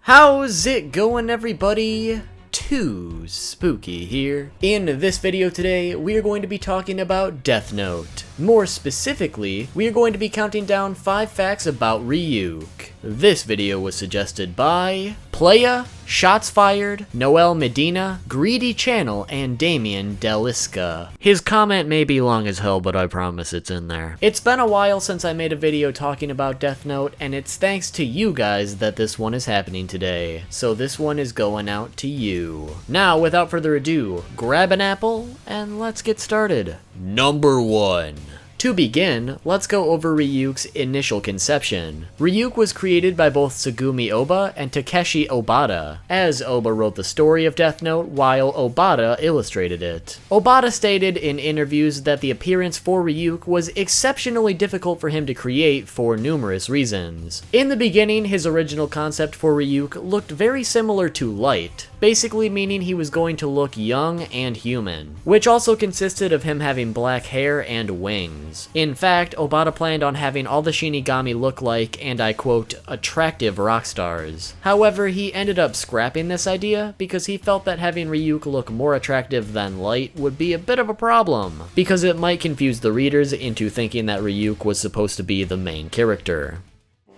How's it going, everybody? Too Spooky here. In this video today, we are going to be talking about Death Note. More specifically, we are going to be counting down 5 facts about Ryuk. This video was suggested by Playa, Shots Fired, Noel Medina, Greedy Channel, and Damien Deliska. His comment may be long as hell, but I promise it's in there. It's been a while since I made a video talking about Death Note, and it's thanks to you guys that this one is happening today. So this one is going out to you. Now, without further ado, grab an apple, and let's get started. Number 1. To begin, let's go over Ryuk's initial conception. Ryuk was created by both Tsugumi Oba and Takeshi Obata, as Oba wrote the story of Death Note while Obata illustrated it. Obata stated in interviews that the appearance for Ryuk was exceptionally difficult for him to create for numerous reasons. In the beginning, his original concept for Ryuk looked very similar to Light, basically meaning he was going to look young and human, which also consisted of him having black hair and wings. In fact, Obata planned on having all the shinigami look like, and I quote, attractive rock stars. However, he ended up scrapping this idea because he felt that having Ryuk look more attractive than Light would be a bit of a problem, because it might confuse the readers into thinking that Ryuk was supposed to be the main character.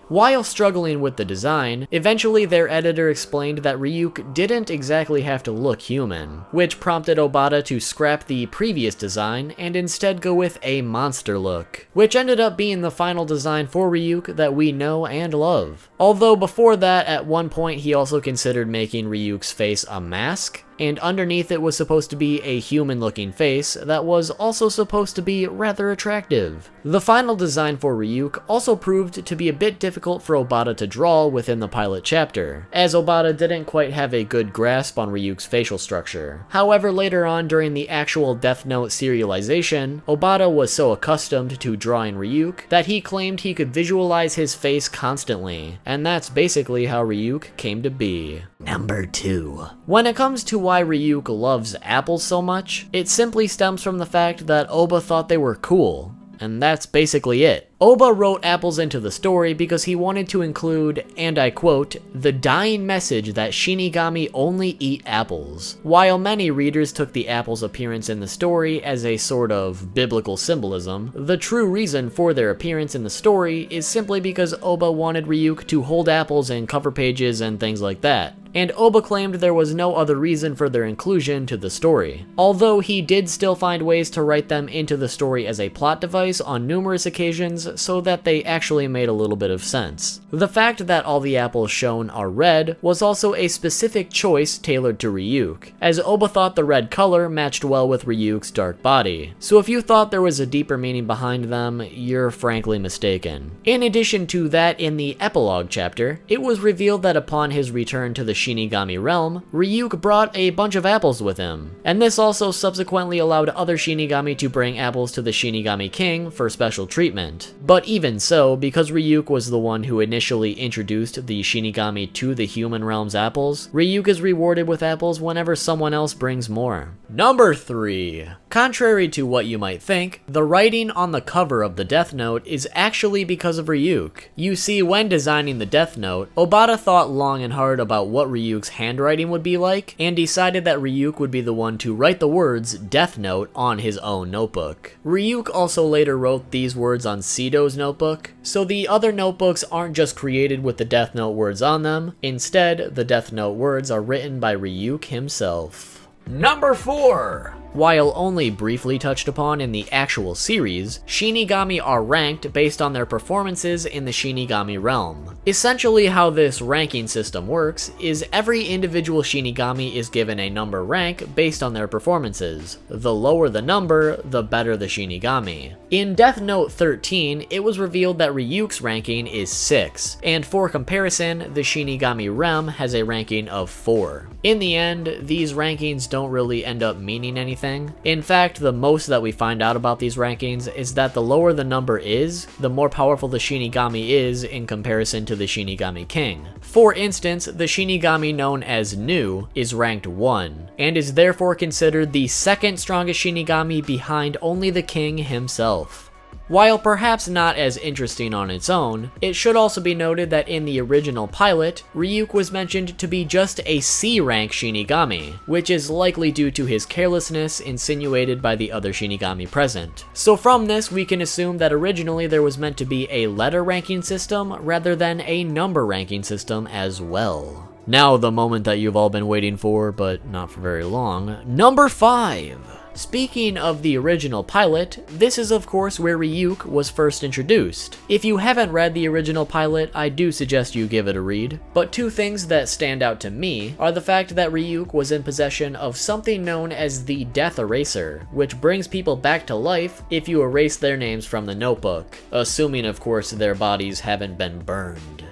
While struggling with the design, eventually their editor explained that Ryuk didn't exactly have to look human, which prompted Obata to scrap the previous design and instead go with a monster look, which ended up being the final design for Ryuk that we know and love. Although before that, at one point he also considered making Ryuk's face a mask, and underneath it was supposed to be a human-looking face that was also supposed to be rather attractive. The final design for Ryuk also proved to be a bit difficult for Obata to draw within the pilot chapter, as Obata didn't quite have a good grasp on Ryuk's facial structure. However, later on during the actual Death Note serialization, Obata was so accustomed to drawing Ryuk that he claimed he could visualize his face constantly, and that's basically how Ryuk came to be. Number 2. When it comes to why Ryuk loves apples so much, it simply stems from the fact that Oba thought they were cool, and that's basically it. Oba wrote apples into the story because he wanted to include, and I quote, the dying message that shinigami only eat apples. While many readers took the apple's appearance in the story as a sort of biblical symbolism, the true reason for their appearance in the story is simply because Oba wanted Ryuk to hold apples in cover pages and things like that, and Oba claimed there was no other reason for their inclusion to the story. Although he did still find ways to write them into the story as a plot device on numerous occasions, so that they actually made a little bit of sense. The fact that all the apples shown are red was also a specific choice tailored to Ryuk, as Oba thought the red color matched well with Ryuk's dark body. So if you thought there was a deeper meaning behind them, you're frankly mistaken. In addition to that, in the epilogue chapter, it was revealed that upon his return to the Shinigami realm, Ryuk brought a bunch of apples with him, and this also subsequently allowed other Shinigami to bring apples to the Shinigami King for special treatment. But even so, because Ryuk was the one who initially introduced the Shinigami to the human realm's apples, Ryuk is rewarded with apples whenever someone else brings more. Number 3. Contrary to what you might think, the writing on the cover of the Death Note is actually because of Ryuk. You see, when designing the Death Note, Obata thought long and hard about what Ryuk's handwriting would be like, and decided that Ryuk would be the one to write the words Death Note on his own notebook. Ryuk also later wrote these words on Sido's notebook, so the other notebooks aren't just created with the Death Note words on them. Instead, the Death Note words are written by Ryuk himself. Number 4. While only briefly touched upon in the actual series, Shinigami are ranked based on their performances in the Shinigami realm. Essentially how this ranking system works is every individual Shinigami is given a number rank based on their performances. The lower the number, the better the Shinigami. In Death Note 13, it was revealed that Ryuk's ranking is 6, and for comparison, the Shinigami realm has a ranking of 4. In the end, these rankings don't really end up meaning anything. In fact, the most that we find out about these rankings is that the lower the number is, the more powerful the Shinigami is in comparison to the Shinigami King. For instance, the Shinigami known as Nu is ranked 1, and is therefore considered the second strongest Shinigami behind only the King himself. While perhaps not as interesting on its own, it should also be noted that in the original pilot, Ryuk was mentioned to be just a C-rank shinigami, which is likely due to his carelessness insinuated by the other shinigami present. So from this, we can assume that originally there was meant to be a letter ranking system rather than a number ranking system as well. Now the moment that you've all been waiting for, but not for very long, number 5! Speaking of the original pilot, this is of course where Ryuk was first introduced. If you haven't read the original pilot, I do suggest you give it a read. But two things that stand out to me are the fact that Ryuk was in possession of something known as the Death Eraser, which brings people back to life if you erase their names from the notebook, assuming of course their bodies haven't been burned.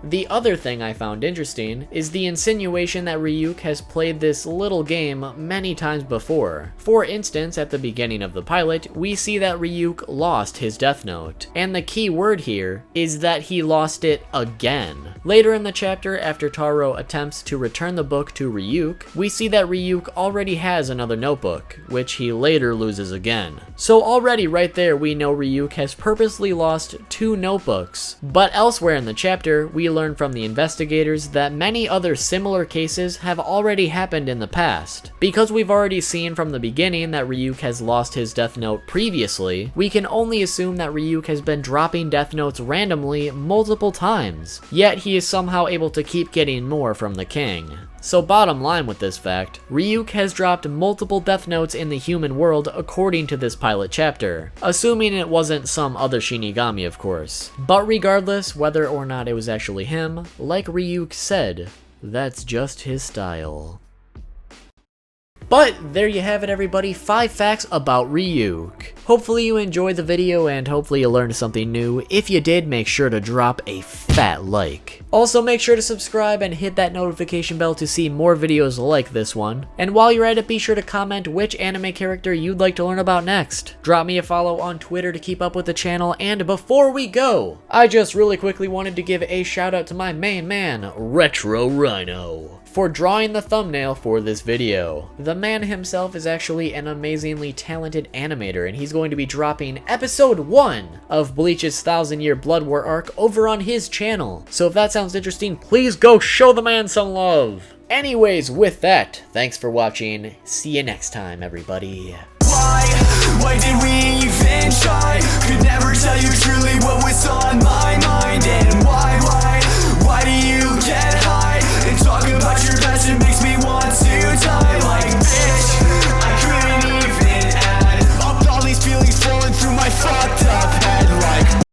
The other thing I found interesting is the insinuation that Ryuk has played this little game many times before. For instance, at the beginning of the pilot, we see that Ryuk lost his Death Note, and the key word here is that he lost it again. Later in the chapter, after Taro attempts to return the book to Ryuk, we see that Ryuk already has another notebook, which he later loses again. So already right there we know Ryuk has purposely lost 2 notebooks. But elsewhere in the chapter, we learn from the investigators that many other similar cases have already happened in the past. Because we've already seen from the beginning that Ryuk has lost his Death Note previously, we can only assume that Ryuk has been dropping Death Notes randomly multiple times, yet he is somehow able to keep getting more from the king. So bottom line with this fact, Ryuk has dropped multiple Death Notes in the human world according to this pilot chapter, assuming it wasn't some other shinigami of course. But regardless whether or not it was actually him, like Ryuk said, that's just his style. But there you have it everybody, 5 facts about Ryuk. Hopefully you enjoyed the video and hopefully you learned something new. If you did, make sure to drop a fat like. Also make sure to subscribe and hit that notification bell to see more videos like this one. And while you're at it, be sure to comment which anime character you'd like to learn about next. Drop me a follow on Twitter to keep up with the channel, and before we go, I just really quickly wanted to give a shout out to my main man, Retro Ryno, for drawing the thumbnail for this video. The man himself is actually an amazingly talented animator, and he's going to be dropping episode 1 of Bleach's 1000-Year Blood War arc over on his channel. So if that sounds interesting, please go show the man some love. Anyways, with that, thanks for watching. See you next time, everybody. Why did we even